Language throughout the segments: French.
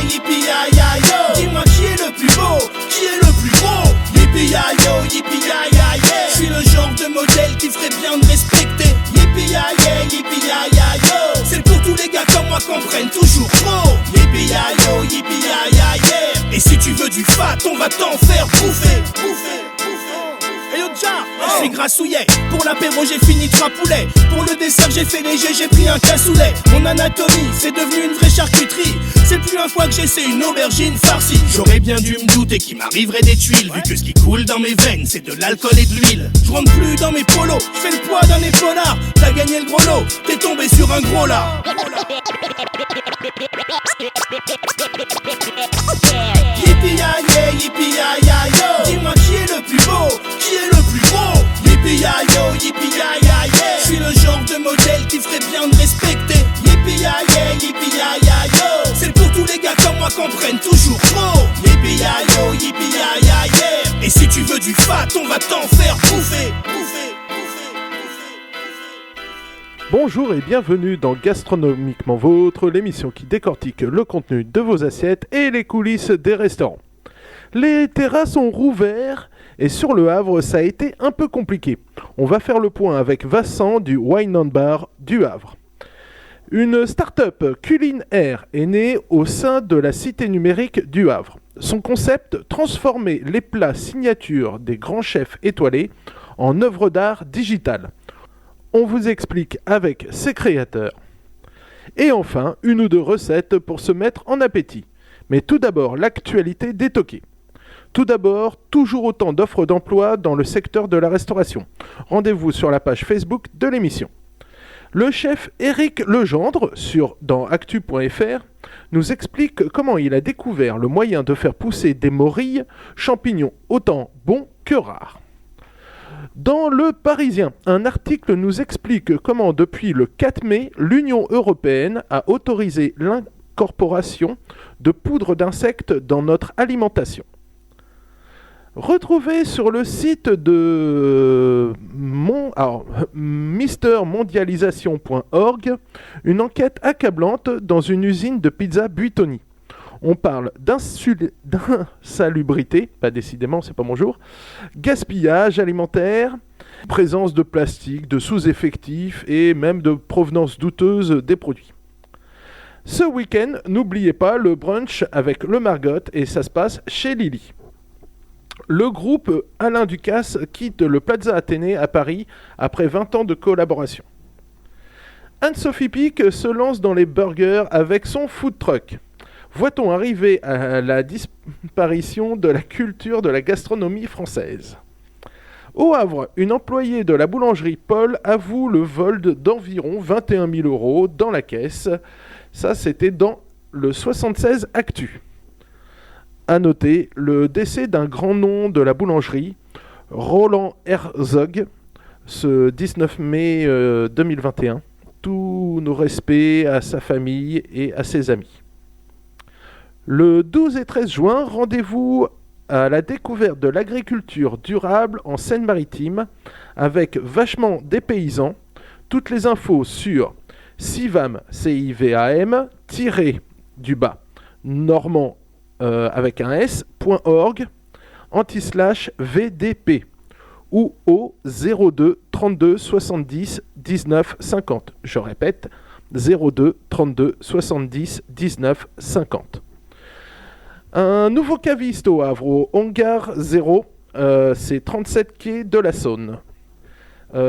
yippee-yi-yi-yo. Dis-moi qui est le plus beau, qui est le plus gros. Yippee-yi-yo, yippee-yi-yi-yi. Je suis le genre de modèle qui ferait bien de respecter. Yippee-yi-yi, yippee-yi-yi-yo. C'est pour tous les gars comme moi qu'on prenne toujours trop. Yippee-yi-yo, yippee-yi-yi-yi. Et si tu veux du fat, on va t'en faire bouffer. Hey yo Jah, je suis grassouillet. Pour l'apéro j'ai fini 3 poulets. Pour le dessert j'ai fait léger, j'ai pris un cassoulet. Mon anatomie c'est devenu une vraie charcuterie. C'est plus un fois que j'essaie une aubergine farcie. J'aurais bien dû me douter qu'il m'arriverait des tuiles. Vu que ce qui coule dans mes veines c'est de l'alcool et de l'huile. Je rentre plus dans mes polos, je fais le poids d'un épaulard. T'as gagné le gros lot, t'es tombé sur un gros là. Yippee-yi-yi, yippee-yi-yi-yo. Dis-moi qui est le plus beau, qui est le plus gros. Yippee-yi-yo, yippee-yi-yi-yi. Je suis le genre de modèle qui ferait bien de respecter. Yippee-yi-yi, yippee-yi-yi-yo. C'est pour tous les gars comme moi qu'on prenne toujours trop. Yippee-yi-yo, yippee-yi-yi-yi. Et si tu veux du fat, on va t'en faire bouffer. Bonjour et bienvenue dans Gastronomiquement Vôtre, l'émission qui décortique le contenu de vos assiettes et les coulisses des restaurants. Les terrasses ont rouvert et sur le Havre, ça a été un peu compliqué. On va faire le point avec Vincent du Wine and Bar du Havre. Une start-up culinaire est née au sein de la cité numérique du Havre. Son concept, transformer les plats signatures des grands chefs étoilés en œuvres d'art digitales. On vous explique avec ses créateurs. Et enfin, une ou deux recettes pour se mettre en appétit. Mais tout d'abord, l'actualité des toqués. Tout d'abord, toujours autant d'offres d'emploi dans le secteur de la restauration. Rendez-vous sur la page Facebook de l'émission. Le chef Éric Legendre, dans actu.fr, nous explique comment il a découvert le moyen de faire pousser des morilles, champignons autant bons que rares. Dans Le Parisien, un article nous explique comment depuis le 4 mai, l'Union européenne a autorisé l'incorporation de poudre d'insectes dans notre alimentation. Retrouvez sur le site de mistermondialisation.org une enquête accablante dans une usine de pizza Buitoni. On parle d'insalubrité, pas décidément, c'est pas mon jour, gaspillage alimentaire, présence de plastique, de sous-effectifs et même de provenance douteuse des produits. Ce week-end, n'oubliez pas le brunch avec le Margot et ça se passe chez Lily. Le groupe Alain Ducasse quitte le Plaza Athénée à Paris après 20 ans de collaboration. Anne-Sophie Pic se lance dans les burgers avec son food truck. Voit-on arriver à la disparition de la culture de la gastronomie française ? Au Havre, une employée de la boulangerie Paul avoue le vol d'environ 21 000 € dans la caisse. Ça, c'était dans le 76 Actu. À noter le décès d'un grand nom de la boulangerie, Roland Herzog, ce 19 mai 2021. Tous nos respects à sa famille et à ses amis. Le 12 et 13 juin, rendez-vous à la découverte de l'agriculture durable en Seine-Maritime avec Vachement des paysans. Toutes les infos sur civam, civam, normand avec un s.org, /VDP ou au 02 32 70 19 50. Je répète, 02 32 70 19 50. Un nouveau caviste au Havre, au Hangar 0, c'est 37 quai de la Saône.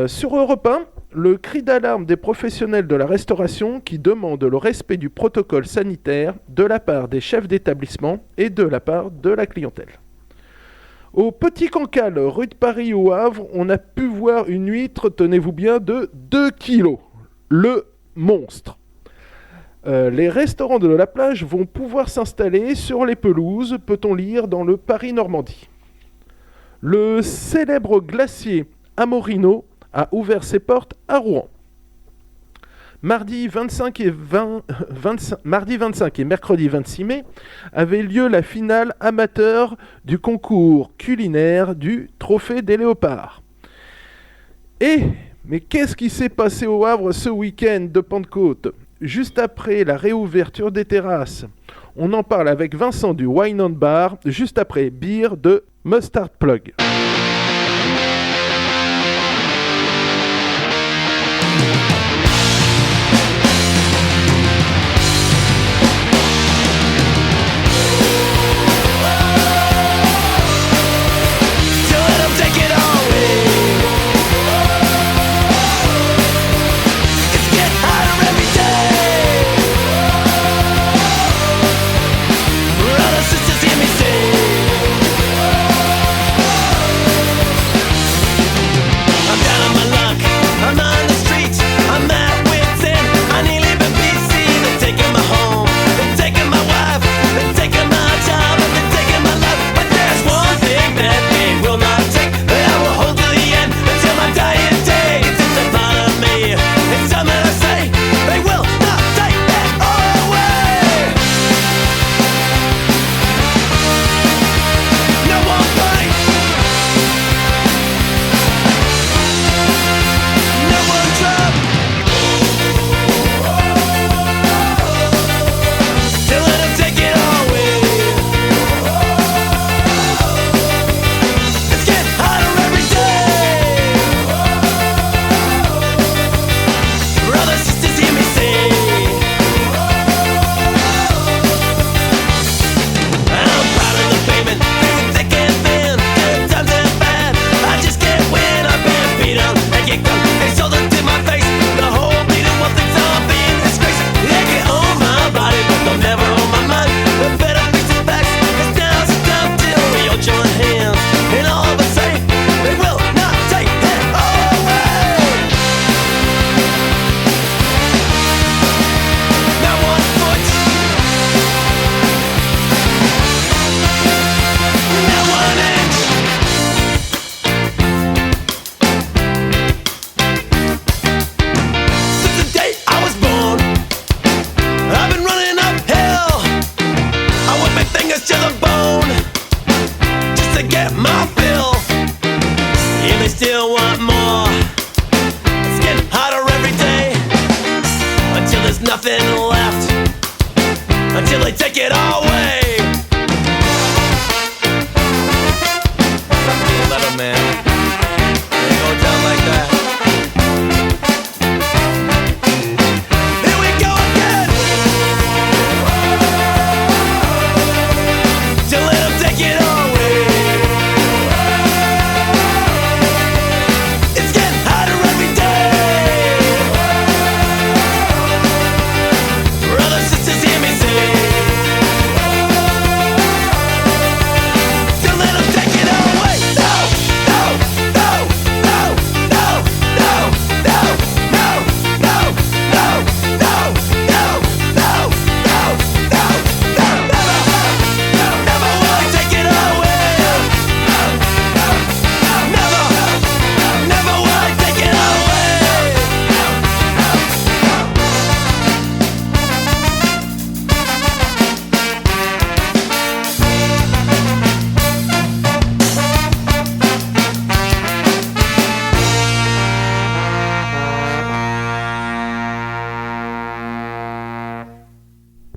Sur Europe 1, le cri d'alarme des professionnels de la restauration qui demandent le respect du protocole sanitaire de la part des chefs d'établissement et de la part de la clientèle. Au Petit Cancale, rue de Paris au Havre, on a pu voir une huître, tenez-vous bien, de 2 kilos. Le monstre. Les restaurants de la plage vont pouvoir s'installer sur les pelouses, peut-on lire dans le Paris-Normandie. Le célèbre glacier Amorino a ouvert ses portes à Rouen. Mardi 25 et mercredi 26 mai avait lieu la finale amateur du concours culinaire du Trophée des Léopards. Mais qu'est-ce qui s'est passé au Havre ce week-end de Pentecôte ? Juste après la réouverture des terrasses, On en parle avec Vincent du Wine and Bar, juste après Beer de Mustard Plug.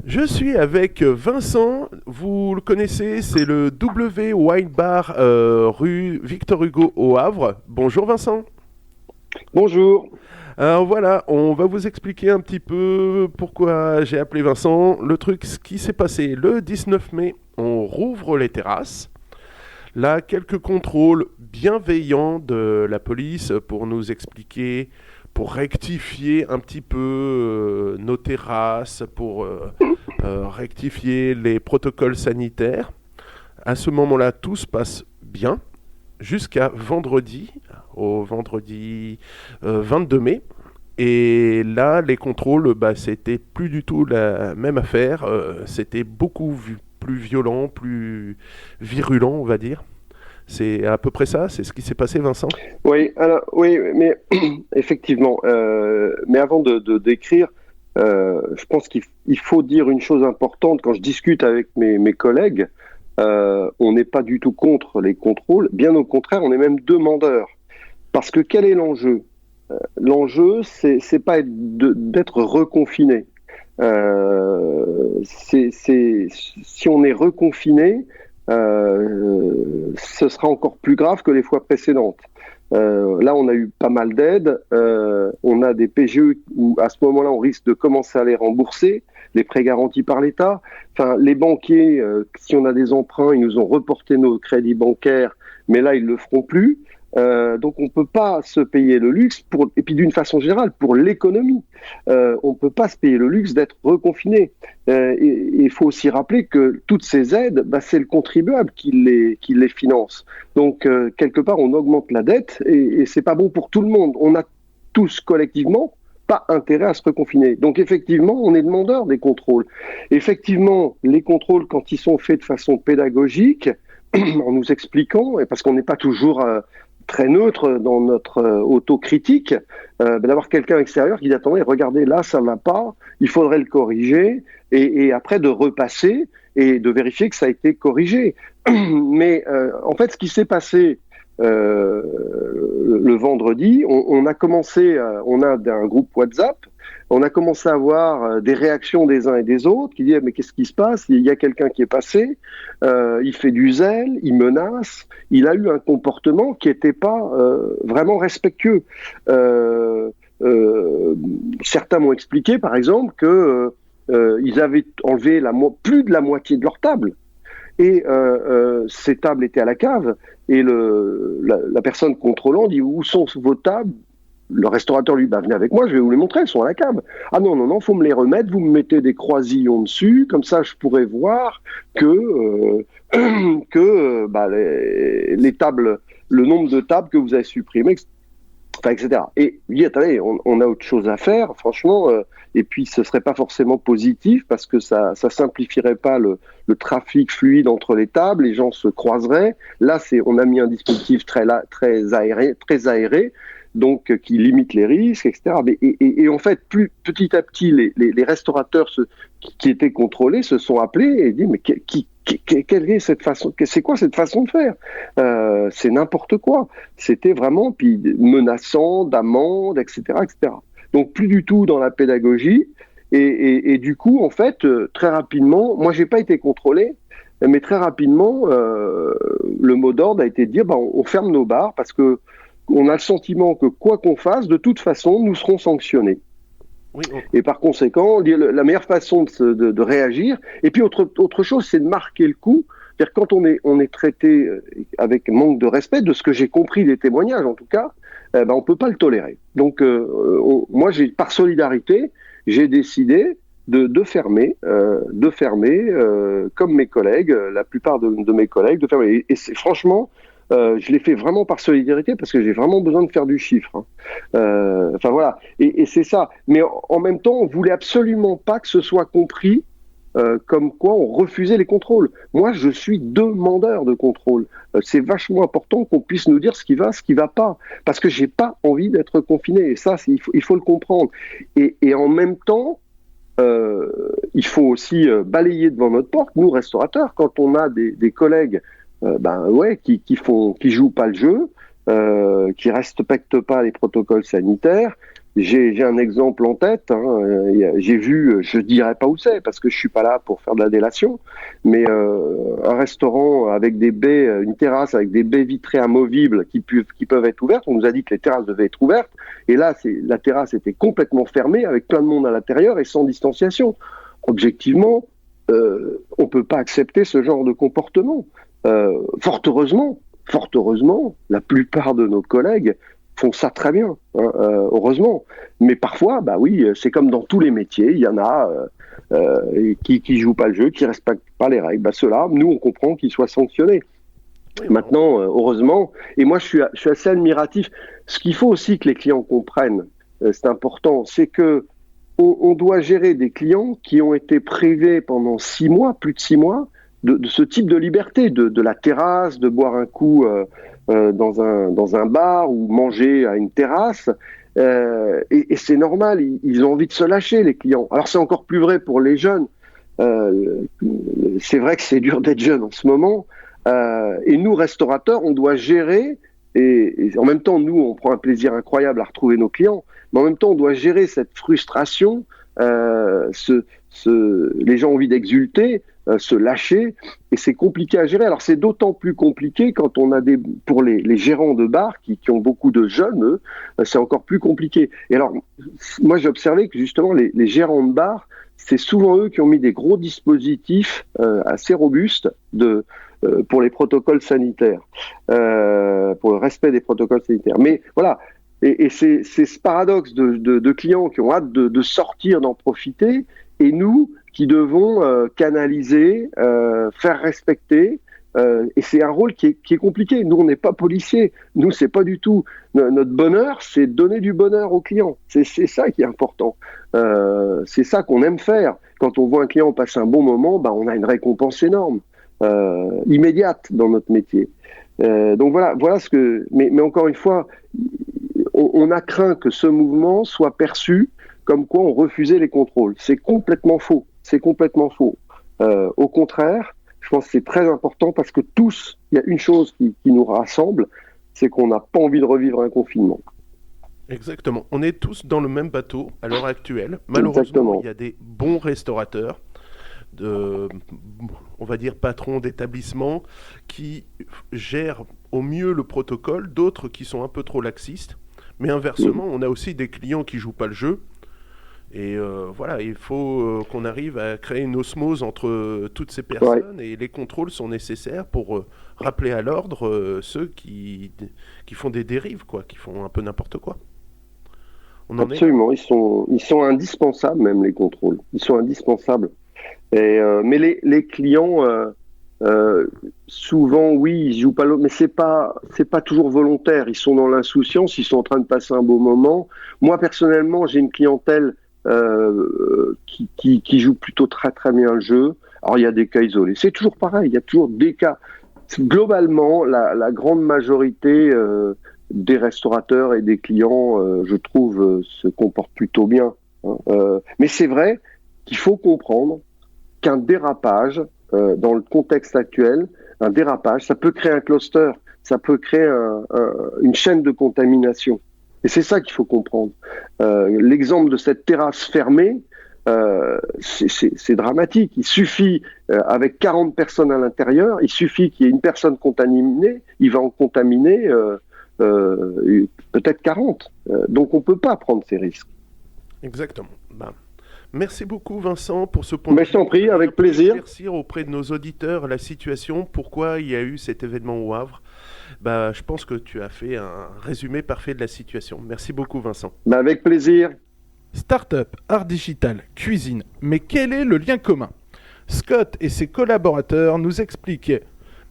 Je suis avec Vincent, vous le connaissez, c'est le W Wine Bar rue Victor Hugo au Havre. Bonjour Vincent. Bonjour. Alors voilà, on va vous expliquer un petit peu pourquoi j'ai appelé Vincent. Le truc, ce qui s'est passé le 19 mai, on rouvre les terrasses. Là, quelques contrôles bienveillants de la police pour nous expliquer, pour rectifier un petit peu nos terrasses, pour rectifier les protocoles sanitaires. À ce moment-là, tout se passe bien, jusqu'à vendredi, au vendredi 22 mai. Et là, les contrôles, c'était plus du tout la même affaire. C'était beaucoup plus violent, plus virulent, on va dire. C'est à peu près ça, c'est ce qui s'est passé, Vincent? Oui, alors, oui, mais effectivement. Mais avant de décrire, je pense qu'il faut dire une chose importante. Quand je discute avec mes collègues, on n'est pas du tout contre les contrôles. Bien au contraire, on est même demandeur. Parce que quel est l'enjeu? L'enjeu, c'est pas d'être reconfiné. Si on est reconfiné, ce sera encore plus grave que les fois précédentes. Là, on a eu pas mal d'aides. On a des PGE où, à ce moment-là, on risque de commencer à les rembourser, les prêts garantis par l'État. Enfin, les banquiers, si on a des emprunts, ils nous ont reporté nos crédits bancaires, mais là, ils le feront plus. Donc, on peut pas se payer le luxe et puis d'une façon générale, pour l'économie, on peut pas se payer le luxe d'être reconfiné. Il faut aussi rappeler que toutes ces aides, c'est le contribuable qui les finance. Donc, quelque part, on augmente la dette et c'est pas bon pour tout le monde. On a tous collectivement pas intérêt à se reconfiner. Donc, effectivement, on est demandeur des contrôles. Effectivement, les contrôles, quand ils sont faits de façon pédagogique, en nous expliquant, et parce qu'on n'est pas toujours très neutre dans notre autocritique, d'avoir quelqu'un extérieur qui dit attendez, regardez, là ça va pas, il faudrait le corriger, et après de repasser et de vérifier que ça a été corrigé. Mais en fait, ce qui s'est passé le vendredi, on a commencé, on a un groupe WhatsApp, on a commencé à avoir des réactions des uns et des autres qui disent mais qu'est-ce qui se passe? Il y a quelqu'un qui est passé, il fait du zèle, il menace, il a eu un comportement qui n'était pas vraiment respectueux. Certains m'ont expliqué par exemple que ils avaient enlevé plus de la moitié de leur table. Et ces tables étaient à la cave, et la personne contrôlant dit où sont vos tables? Le restaurateur lui venez avec moi, je vais vous les montrer, elles sont à la cave. Ah non, faut me les remettre, vous me mettez des croisillons dessus, comme ça je pourrais voir que les tables, le nombre de tables que vous avez supprimées, etc. Et lui dit, attendez, on a autre chose à faire, franchement, et puis ce serait pas forcément positif parce que ça simplifierait pas le trafic fluide entre les tables, les gens se croiseraient. Là, on a mis un dispositif très aéré, donc qui limite les risques, etc. Et en fait, petit à petit, les restaurateurs qui étaient contrôlés se sont appelés et disent mais quelle est cette façon? C'est quoi cette façon de faire? C'est n'importe quoi. C'était vraiment puis menaçant d'amende, etc., etc. Donc plus du tout dans la pédagogie. Et du coup, en fait, très rapidement, moi j'ai pas été contrôlé, mais très rapidement, le mot d'ordre a été de dire on ferme nos bars parce que on a le sentiment que quoi qu'on fasse, de toute façon, nous serons sanctionnés. Oui. Et par conséquent, la meilleure façon de réagir, et puis autre chose, c'est de marquer le coup. C'est-à-dire quand on est traité avec manque de respect, de ce que j'ai compris des témoignages en tout cas, on peut pas le tolérer. Donc moi, par solidarité, j'ai décidé de fermer, comme mes collègues, la plupart de mes collègues, de fermer. Et c'est franchement. Je l'ai fait vraiment par solidarité parce que j'ai vraiment besoin de faire du chiffre. Enfin voilà, et c'est ça. Mais en même temps, on voulait absolument pas que ce soit compris comme quoi on refusait les contrôles. Moi, je suis demandeur de contrôle. C'est vachement important qu'on puisse nous dire ce qui va pas, parce que j'ai pas envie d'être confiné. Et ça, il faut le comprendre. Et en même temps, il faut aussi balayer devant notre porte, nous restaurateurs, quand on a des collègues. Qui jouent pas le jeu, qui respectent pas les protocoles sanitaires. J'ai un exemple en tête. J'ai vu, je dirais pas où c'est parce que je suis pas là pour faire de la délation, mais un restaurant avec des baies, une terrasse avec des baies vitrées amovibles qui peuvent être ouvertes. On nous a dit que les terrasses devaient être ouvertes, et là, la terrasse était complètement fermée avec plein de monde à l'intérieur et sans distanciation. Objectivement, on peut pas accepter ce genre de comportement. Fort heureusement, la plupart de nos collègues font ça très bien, heureusement. Mais parfois, c'est comme dans tous les métiers, il y en a qui jouent pas le jeu, qui respectent pas les règles. Ceux-là, nous, on comprend qu'ils soient sanctionnés. Maintenant, heureusement, et moi, je suis assez admiratif. Ce qu'il faut aussi que les clients comprennent, c'est important, c'est que on doit gérer des clients qui ont été privés pendant 6 mois, plus de 6 mois, de ce type de liberté, de la terrasse, de boire un coup dans un bar ou manger à une terrasse. Et c'est normal, ils ont envie de se lâcher, les clients. Alors c'est encore plus vrai pour les jeunes. C'est vrai que c'est dur d'être jeune en ce moment. Et nous, restaurateurs, on doit gérer, et en même temps, nous, on prend un plaisir incroyable à retrouver nos clients, mais en même temps, on doit gérer cette frustration les gens ont envie d'exulter, se lâcher, et c'est compliqué à gérer. Alors c'est d'autant plus compliqué quand on a pour les gérants de bars qui ont beaucoup de jeunes, eux, c'est encore plus compliqué. Et alors, moi j'ai observé que justement les gérants de bars, c'est souvent eux qui ont mis des gros dispositifs assez robustes pour les protocoles sanitaires, pour le respect des protocoles sanitaires. Mais voilà, et c'est ce paradoxe de clients qui ont hâte de sortir, d'en profiter, et nous qui devons canaliser, faire respecter, et c'est un rôle qui est compliqué. Nous, on n'est pas policiers. Nous, c'est pas du tout notre bonheur, c'est donner du bonheur aux clients. C'est ça qui est important. C'est ça qu'on aime faire. Quand on voit un client passer un bon moment, on a une récompense énorme, immédiate dans notre métier. Donc voilà ce que. Mais encore une fois, on a craint que ce mouvement soit perçu comme quoi on refusait les contrôles. C'est complètement faux. Au contraire, je pense que c'est très important parce que tous, il y a une chose qui nous rassemble, c'est qu'on n'a pas envie de revivre un confinement. Exactement. On est tous dans le même bateau à l'heure actuelle. Malheureusement, Exactement. Il y a des bons restaurateurs, on va dire patrons d'établissements, qui gèrent au mieux le protocole, d'autres qui sont un peu trop laxistes. Mais inversement, on a aussi des clients qui jouent pas le jeu. Et voilà, il faut qu'on arrive à créer une osmose entre toutes ces personnes, et les contrôles sont nécessaires pour rappeler à l'ordre ceux qui font des dérives, quoi, qui font un peu n'importe quoi. Absolument, ils sont indispensables, même les contrôles. Ils sont indispensables. Mais les clients, souvent, oui, ils jouent pas l'autre, mais c'est pas toujours volontaire. Ils sont dans l'insouciance, ils sont en train de passer un beau moment. Moi, personnellement, j'ai une clientèle qui joue plutôt très très bien le jeu. Alors il y a des cas isolés, c'est toujours pareil, il y a toujours des cas. Globalement, la grande majorité des restaurateurs et des clients, je trouve, se comportent plutôt bien. Mais c'est vrai qu'il faut comprendre qu'un dérapage, dans le contexte actuel, un dérapage, ça peut créer un cluster, ça peut créer une chaîne de contamination. Et c'est ça qu'il faut comprendre. L'exemple de cette terrasse fermée, c'est dramatique. Il suffit, avec 40 personnes à l'intérieur, il suffit qu'il y ait une personne contaminée, il va en contaminer peut-être 40. Donc on ne peut pas prendre ces risques. Exactement. Merci beaucoup Vincent pour ce point de vue. Je t'en prie, avec plaisir. Éclaircir auprès de nos auditeurs la situation, pourquoi il y a eu cet événement au Havre. Je pense que tu as fait un résumé parfait de la situation. Merci beaucoup Vincent. Avec plaisir. Start-up, art digital, cuisine. Mais quel est le lien commun ? Scott et ses collaborateurs nous expliquaient.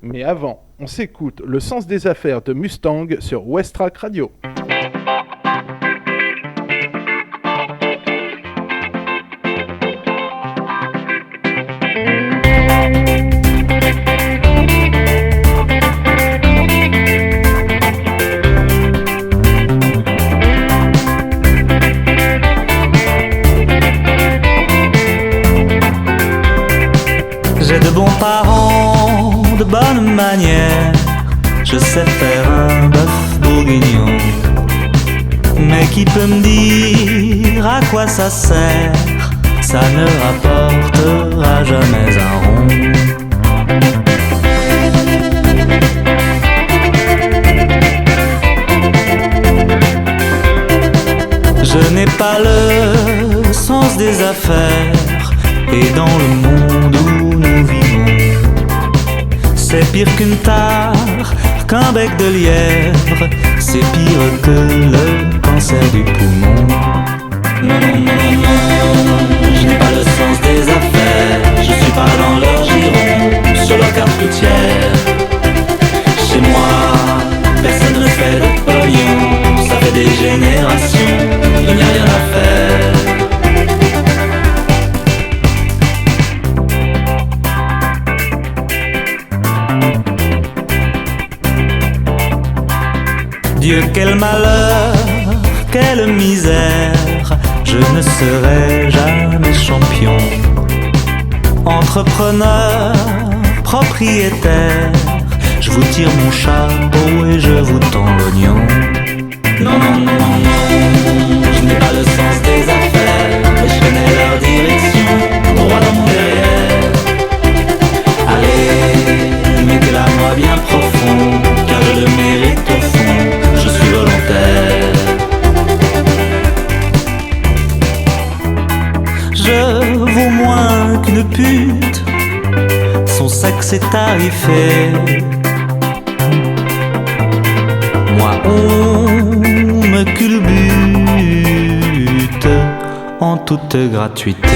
Mais avant, on s'écoute le sens des affaires de Mustang sur Westrack Radio. J'ai de bons parents, de bonnes manières. Je sais faire un bœuf bourguignon. Mais qui peut me dire à quoi ça sert? Ça ne rapportera jamais un rond. Je n'ai pas le sens des affaires. Et dans le monde où nous vivons, c'est pire qu'une tare, qu'un bec de lièvre. C'est pire que le cancer du poumon. Non, non, non, non, non, je n'ai pas le sens des affaires. Je suis pas dans leur giron, sur leur carte routière. Chez moi, personne ne fait de pognon. Ça fait des générations, il n'y a rien à faire. Dieu, quel malheur, quelle misère, je ne serai jamais champion. Entrepreneur, propriétaire, je vous tire mon chapeau et je vous tends l'oignon. Non, non, non, non, non, je n'ai pas le sens des affaires, mais je connais c'est tarifé. Moi on me culbute en toute gratuité.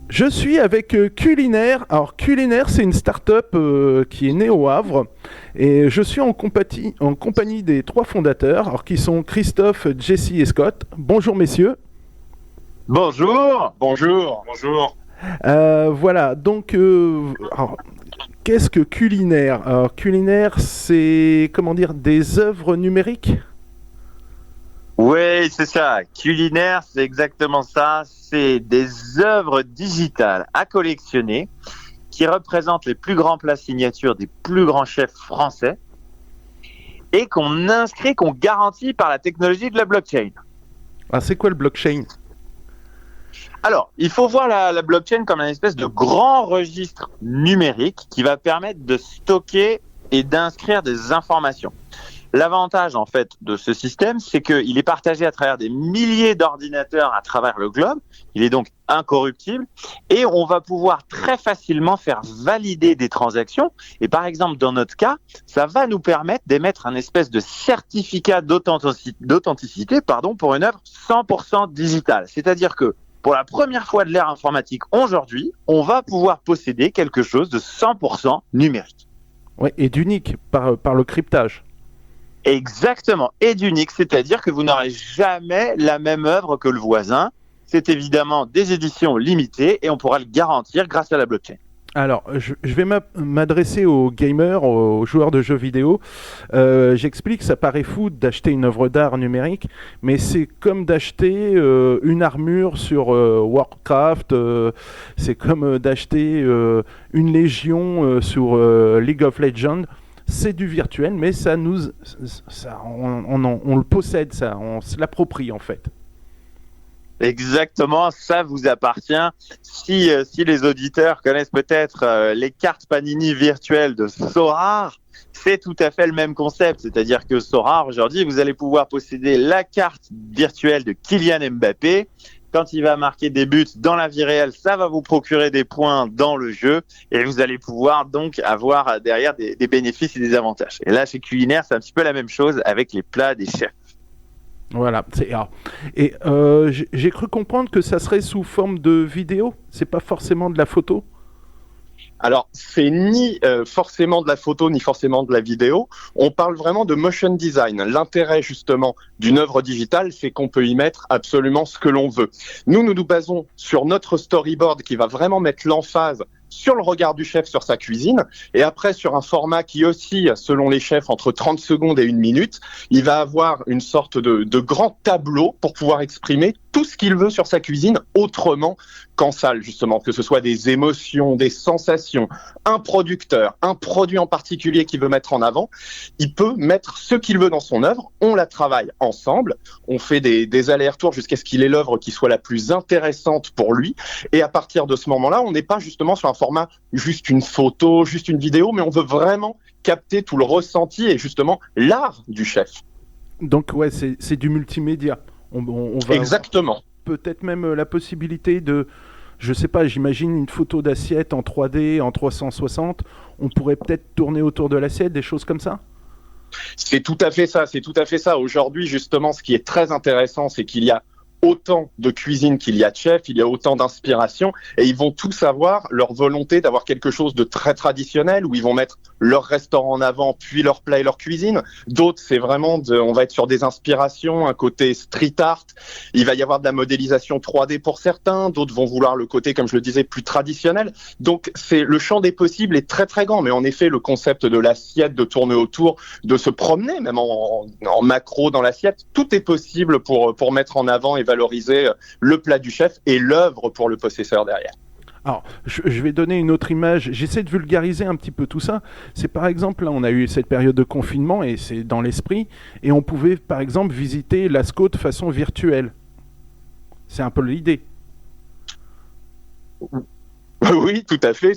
Je suis avec Culinaire. Alors Culinaire, c'est une start-up qui est née au Havre. Et je suis en compagnie des 3 fondateurs, alors, qui sont Christophe, Jesse et Scott. Bonjour messieurs. Bonjour. Bonjour. Bonjour. Voilà, donc alors, qu'est-ce que Culinaire? Alors Culinaire, c'est comment dire, des œuvres numériques? Oui, c'est ça. Culinaire, c'est exactement ça. C'est des œuvres digitales à collectionner qui représentent les plus grands plats signatures des plus grands chefs français et qu'on inscrit, qu'on garantit par la technologie de la blockchain. Ah, c'est quoi le blockchain? Alors, il faut voir la blockchain comme une espèce de grand registre numérique qui va permettre de stocker et d'inscrire des informations. L'avantage, en fait, de ce système, c'est qu'il est partagé à travers des milliers d'ordinateurs à travers le globe. Il est donc incorruptible et on va pouvoir très facilement faire valider des transactions. Et par exemple, dans notre cas, ça va nous permettre d'émettre un espèce de certificat d'authenticité, pour une œuvre 100% digitale. C'est-à-dire que pour la première fois de l'ère informatique aujourd'hui, on va pouvoir posséder quelque chose de 100% numérique. Oui, et d'unique par le cryptage. Exactement, et d'unique, c'est-à-dire que vous n'aurez jamais la même œuvre que le voisin. C'est évidemment des éditions limitées et on pourra le garantir grâce à la blockchain. Alors, je vais m'adresser aux gamers, aux joueurs de jeux vidéo. J'explique, ça paraît fou d'acheter une œuvre d'art numérique, mais c'est comme d'acheter une armure sur Warcraft, c'est comme d'acheter une légion sur League of Legends. C'est du virtuel, mais on le possède, ça, on se l'approprie en fait. Exactement, ça vous appartient. Si les auditeurs connaissent peut-être les cartes Panini virtuelles de Sorare, c'est tout à fait le même concept. C'est-à-dire que Sorare, aujourd'hui, vous allez pouvoir posséder la carte virtuelle de Kylian Mbappé. Quand il va marquer des buts dans la vie réelle, ça va vous procurer des points dans le jeu et vous allez pouvoir donc avoir derrière des bénéfices et des avantages. Et là, chez Culinaire, c'est un petit peu la même chose avec les plats des chefs. Voilà. Et j'ai cru comprendre que ça serait sous forme de vidéo. C'est pas forcément de la photo. Alors, c'est ni forcément de la photo, ni forcément de la vidéo. On parle vraiment de motion design. L'intérêt, justement, d'une œuvre digitale, c'est qu'on peut y mettre absolument ce que l'on veut. Nous nous basons sur notre storyboard qui va vraiment mettre l'emphase sur le regard du chef sur sa cuisine et après sur un format qui oscille selon les chefs entre 30 secondes et 1 minute. Il va avoir une sorte de grand tableau pour pouvoir exprimer tout ce qu'il veut sur sa cuisine autrement qu'en salle, justement, que ce soit des émotions, des sensations, un producteur, un produit en particulier qu'il veut mettre en avant. Il peut mettre ce qu'il veut dans son œuvre, on la travaille ensemble, on fait des allers-retours jusqu'à ce qu'il ait l'œuvre qui soit la plus intéressante pour lui, et à partir de ce moment-là, on n'est pas justement sur un format juste une photo, juste une vidéo, mais on veut vraiment capter tout le ressenti et justement l'art du chef. Donc ouais, c'est du multimédia. On va Exactement. peut-être même la possibilité de, je sais pas, j'imagine une photo d'assiette en 3D, en 360, on pourrait peut-être tourner autour de l'assiette, des choses comme ça ? C'est tout à fait ça. Aujourd'hui, justement, ce qui est très intéressant, c'est qu'il y a autant de cuisine qu'il y a de chefs, il y a autant d'inspiration, et ils vont tous avoir leur volonté d'avoir quelque chose de très traditionnel, où ils vont mettre leur restaurant en avant, puis leur plat et leur cuisine. D'autres, c'est vraiment, on va être sur des inspirations, un côté street art, il va y avoir de la modélisation 3D pour certains, d'autres vont vouloir le côté, comme je le disais, plus traditionnel. Donc, le champ des possibles est très très grand, mais en effet, le concept de l'assiette, de tourner autour, de se promener, même en macro dans l'assiette, tout est possible pour mettre en avant et valoriser le plat du chef et l'œuvre pour le possesseur derrière. Alors, je vais donner une autre image. J'essaie de vulgariser un petit peu tout ça. C'est par exemple, là, on a eu cette période de confinement et c'est dans l'esprit. Et on pouvait, par exemple, visiter Lascaux de façon virtuelle. C'est un peu l'idée. Oui, tout à fait.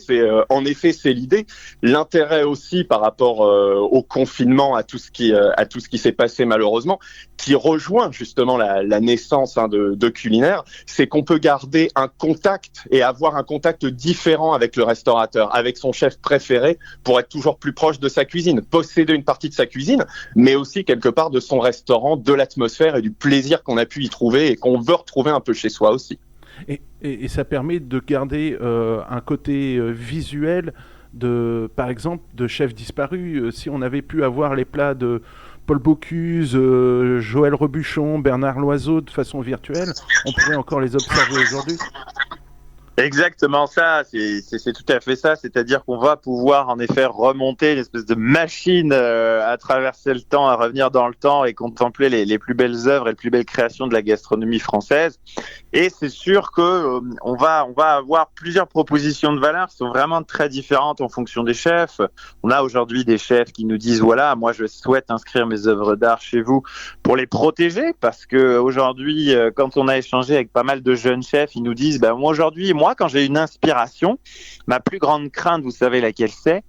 En effet, c'est l'idée. L'intérêt aussi par rapport au confinement, à tout ce qui s'est passé malheureusement, qui rejoint justement la naissance de Culinaire, c'est qu'on peut garder un contact et avoir un contact différent avec le restaurateur, avec son chef préféré, pour être toujours plus proche de sa cuisine, posséder une partie de sa cuisine, mais aussi quelque part de son restaurant, de l'atmosphère et du plaisir qu'on a pu y trouver et qu'on veut retrouver un peu chez soi aussi. Et ça permet de garder un côté visuel, par exemple, de chefs disparus. Si on avait pu avoir les plats de Paul Bocuse, Joël Rebuchon, Bernard Loiseau de façon virtuelle, on pourrait encore les observer aujourd'hui. Exactement ça, c'est tout à fait ça, c'est-à-dire qu'on va pouvoir en effet remonter une espèce de machine à traverser le temps, à revenir dans le temps et contempler les plus belles œuvres et les plus belles créations de la gastronomie française. Et c'est sûr que on va avoir plusieurs propositions de valeur qui sont vraiment très différentes en fonction des chefs. On a aujourd'hui des chefs qui nous disent voilà, moi je souhaite inscrire mes œuvres d'art chez vous pour les protéger, parce que aujourd'hui, quand on a échangé avec pas mal de jeunes chefs, ils nous disent moi aujourd'hui, quand j'ai une inspiration, ma plus grande crainte, vous savez laquelle c'est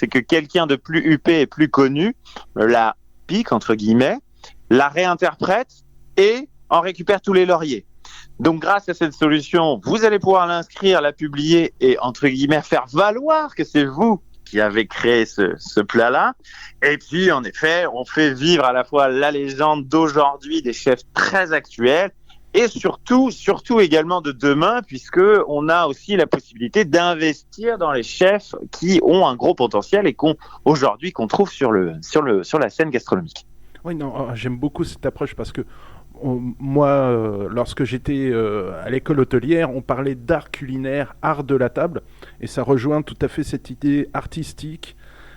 que quelqu'un de plus huppé et plus connu la pique, entre guillemets, la réinterprète et en récupère tous les lauriers. Donc, grâce à cette solution, vous allez pouvoir l'inscrire, la publier et, entre guillemets, faire valoir que c'est vous qui avez créé ce plat-là. Et puis, en effet, on fait vivre à la fois la légende d'aujourd'hui des chefs très actuels et surtout également de demain, puisque on a aussi la possibilité d'investir dans les chefs qui ont un gros potentiel et qu'on trouve sur la scène gastronomique. Oui, non, j'aime beaucoup cette approche parce que moi, lorsque j'étais à l'école hôtelière, on parlait d'art culinaire, art de la table, et ça rejoint tout à fait cette idée artistique,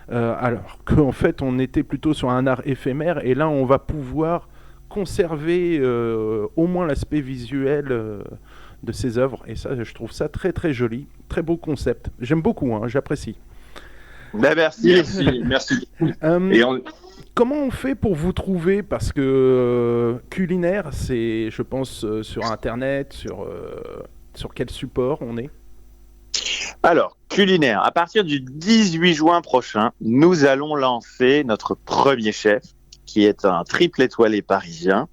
alors qu'en fait, on était plutôt sur un art éphémère, et là, on va pouvoir conserver au moins l'aspect visuel de ces œuvres, et ça, je trouve ça très très joli, très beau concept. J'aime beaucoup, j'apprécie. Merci. Comment on fait pour vous trouver ? Parce que Culinaire, c'est, je pense, sur Internet, sur quel support on est ? Alors, Culinaire, à partir du 18 juin prochain, nous allons lancer notre premier chef, qui est un triple étoilé parisien.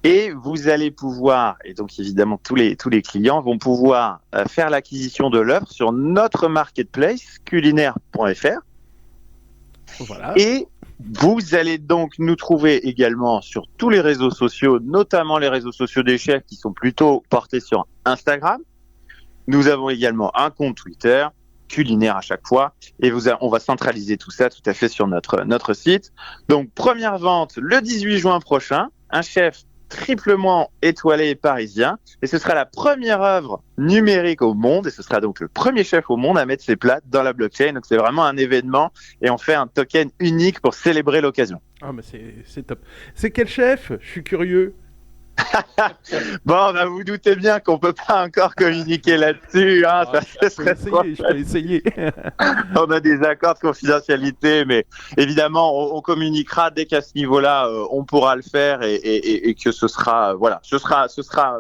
Et vous allez pouvoir, et donc évidemment tous les clients vont pouvoir faire l'acquisition de l'œuvre sur notre marketplace, culinaire.fr. Voilà. Et vous allez donc nous trouver également sur tous les réseaux sociaux, notamment les réseaux sociaux des chefs qui sont plutôt portés sur Instagram. Nous avons également un compte Twitter, Culinaire à chaque fois, et on va centraliser tout ça tout à fait sur notre site. Donc première vente le 18 juin prochain, un chef triplement étoilé parisien, et ce sera la première œuvre numérique au monde, et ce sera donc le premier chef au monde à mettre ses plats dans la blockchain. Donc c'est vraiment un événement, et on fait un token unique pour célébrer l'occasion. Ah mais c'est top. C'est quel chef ? Je suis curieux. Bon, bah, vous doutez bien qu'on peut pas encore communiquer là-dessus. Hein, ça serait Je peux essayer. On a des accords de confidentialité, mais évidemment, on communiquera dès qu'à ce niveau-là, on pourra le faire et que ce sera, voilà, ce sera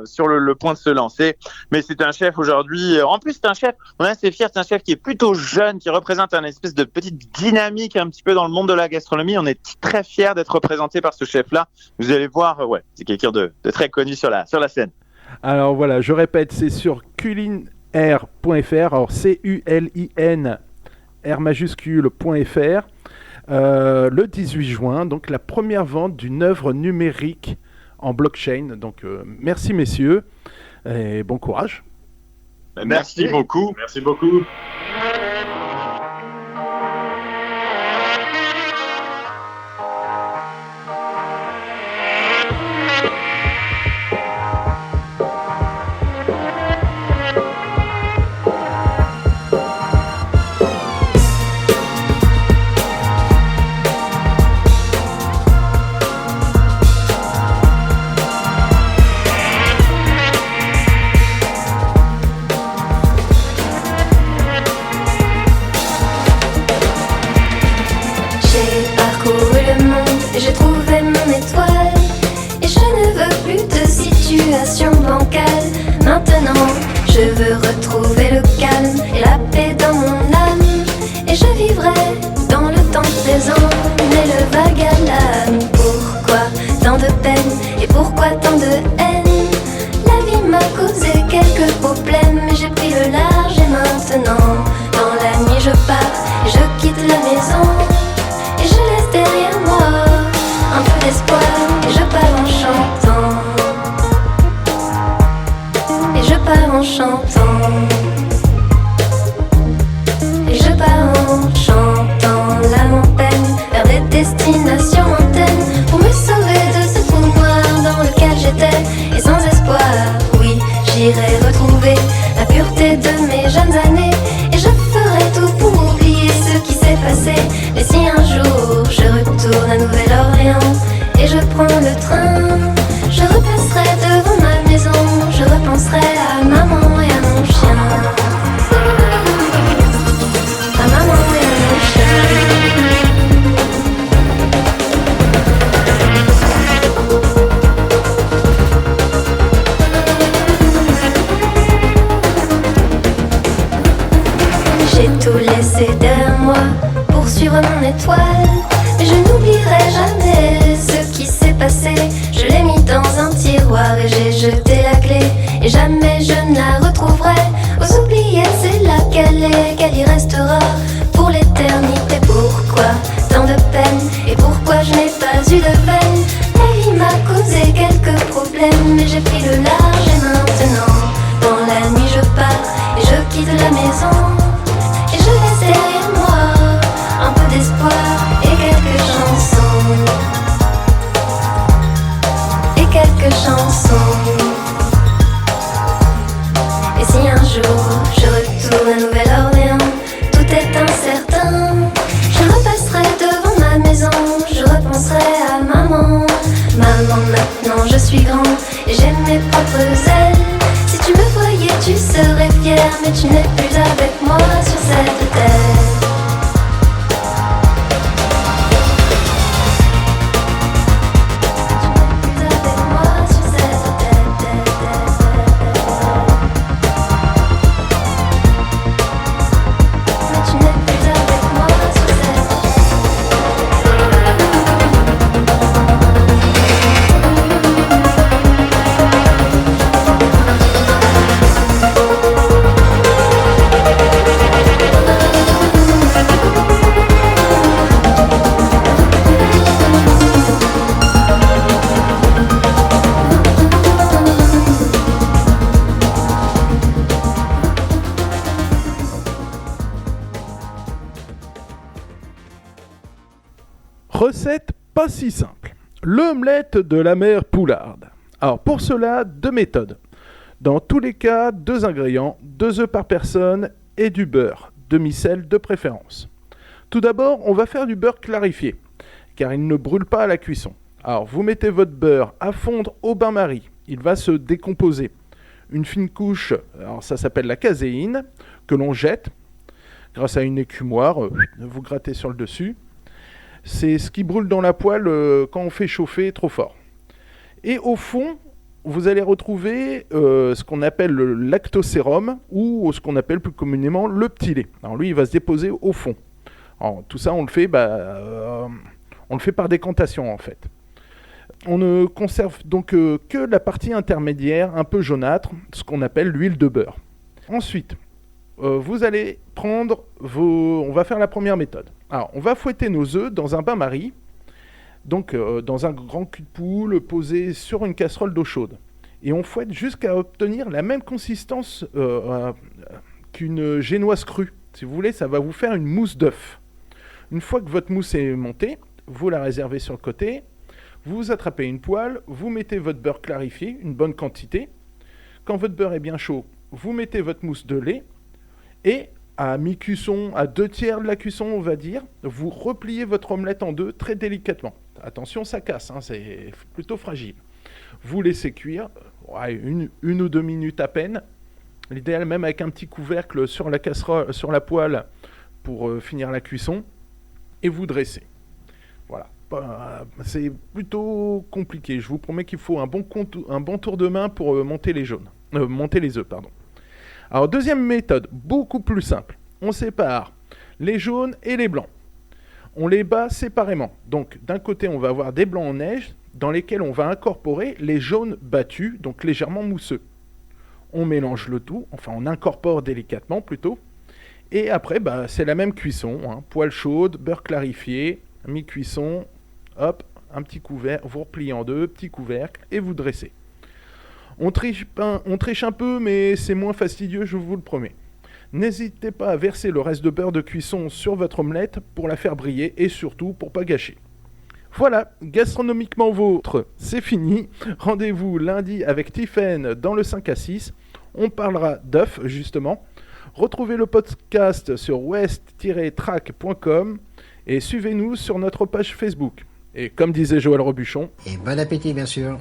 sur le point de se lancer. Mais c'est un chef aujourd'hui. En plus, c'est un chef. On est assez fiers. C'est un chef qui est plutôt jeune, qui représente un espèce de petite dynamique un petit peu dans le monde de la gastronomie. On est très fiers d'être représenté par ce chef-là. Vous allez voir, ouais, c'est quelqu'un de très connu sur la scène. Alors voilà, je répète, c'est sur culinaire.fr, alors CULIN R majuscule.fr, le 18 juin, donc la première vente d'une œuvre numérique en blockchain. Donc merci messieurs et bon courage. Merci beaucoup. Merci beaucoup. J'ai trouvé mon étoile et je ne veux plus de situation bancale. Maintenant, je veux retrouver le calme et la paix dans mon âme. Et je vivrai dans le temps présent, mais le vague à l'âme. Pourquoi tant de peine et pourquoi tant de haine? La vie m'a causé quelques problèmes, mais j'ai pris le large et maintenant, dans la nuit je pars et je quitte la maison. Et je laisse derrière moi un peu d'espoir et je pars en chantant. Et je pars en chantant. Et je pars en chantant l'âme en peine vers des destinations lointaines pour me sauver de ce trou noir dans lequel j'étais et sans espoir. Oui, j'irai retrouver la pureté de mes jeunes années et je ferai tout pour oublier ce qui s'est passé. Mais si un jour je retourne à Nouvelle-Orléans et je prends le train, je repasserai devant ma maison, je repenserai à maman et à mon chien. À maman et à mon chien. J'ai tout laissé derrière moi pour suivre mon étoile. Mais je n'oublierai jamais ce qui s'est passé. Je l'ai mis dans un tiroir et j'ai jeté la clé. Et jamais je ne la retrouverai. Aux oubliettes, c'est là qu'elle y restera pour l'éternité. Pourquoi tant de peine et pourquoi je n'ai pas eu de veine? La vie m'a causé quelques problèmes, mais j'ai pris le large et maintenant, dans la nuit je pars et je quitte la maison. Et je laisse derrière moi un peu d'espoir et quelques chansons. Et quelques chansons. Et si un jour je retourne à Nouvelle-Orléans, tout est incertain. Je repasserai devant ma maison, je repenserai à maman. Maman, maintenant je suis grand et j'ai mes propres ailes. Si tu me voyais, tu serais fier, mais tu n'es plus avec moi sur cette terre. Recette pas si simple. L'omelette de la mère Poularde. Alors pour cela, 2 méthodes. Dans tous les cas, 2 ingrédients, 2 œufs par personne et du beurre, demi-sel de préférence. Tout d'abord, on va faire du beurre clarifié, car il ne brûle pas à la cuisson. Alors, vous mettez votre beurre à fondre au bain-marie. Il va se décomposer. Une fine couche, alors ça s'appelle la caséine, que l'on jette grâce à une écumoire. Vous grattez sur le dessus. C'est ce qui brûle dans la poêle quand on fait chauffer trop fort. Et au fond, vous allez retrouver ce qu'on appelle le lactosérum ou ce qu'on appelle plus communément le petit lait. Alors lui, il va se déposer au fond. Alors, tout ça, on le fait par décantation en fait. On ne conserve donc que la partie intermédiaire, un peu jaunâtre, ce qu'on appelle l'huile de beurre. Ensuite, vous allez prendre on va faire la première méthode. Alors, on va fouetter nos œufs dans un bain-marie, donc dans un grand cul de poule posé sur une casserole d'eau chaude. Et on fouette jusqu'à obtenir la même consistance qu'une génoise crue. Si vous voulez, ça va vous faire une mousse d'œuf. Une fois que votre mousse est montée, vous la réservez sur le côté. Vous attrapez une poêle, vous mettez votre beurre clarifié, une bonne quantité. Quand votre beurre est bien chaud, vous mettez votre mousse de lait et à mi-cuisson, à 2/3 de la cuisson, on va dire, vous repliez votre omelette en deux très délicatement. Attention, ça casse, c'est plutôt fragile. Vous laissez cuire une ou 2 minutes à peine. L'idéal même avec un petit couvercle sur la casserole, sur la poêle pour finir la cuisson. Et vous dressez. Voilà. C'est plutôt compliqué. Je vous promets qu'il faut un bon tour de main pour monter les œufs. Alors, deuxième méthode, beaucoup plus simple. On sépare les jaunes et les blancs. On les bat séparément. Donc, d'un côté, on va avoir des blancs en neige dans lesquels on va incorporer les jaunes battus, donc légèrement mousseux. On mélange le tout, enfin on incorpore délicatement plutôt. Et après, c'est la même cuisson. Poêle chaude, beurre clarifié, mi-cuisson, hop, un petit couvercle, vous repliez en deux, petit couvercle, et vous dressez. On triche un peu, mais c'est moins fastidieux, je vous le promets. N'hésitez pas à verser le reste de beurre de cuisson sur votre omelette pour la faire briller et surtout pour pas gâcher. Voilà, gastronomiquement vôtre, c'est fini. Rendez-vous lundi avec Tiffaine dans le 5 à 6. On parlera d'œufs, justement. Retrouvez le podcast sur west-track.com et suivez-nous sur notre page Facebook. Et comme disait Joël Robuchon... Et bon appétit, bien sûr.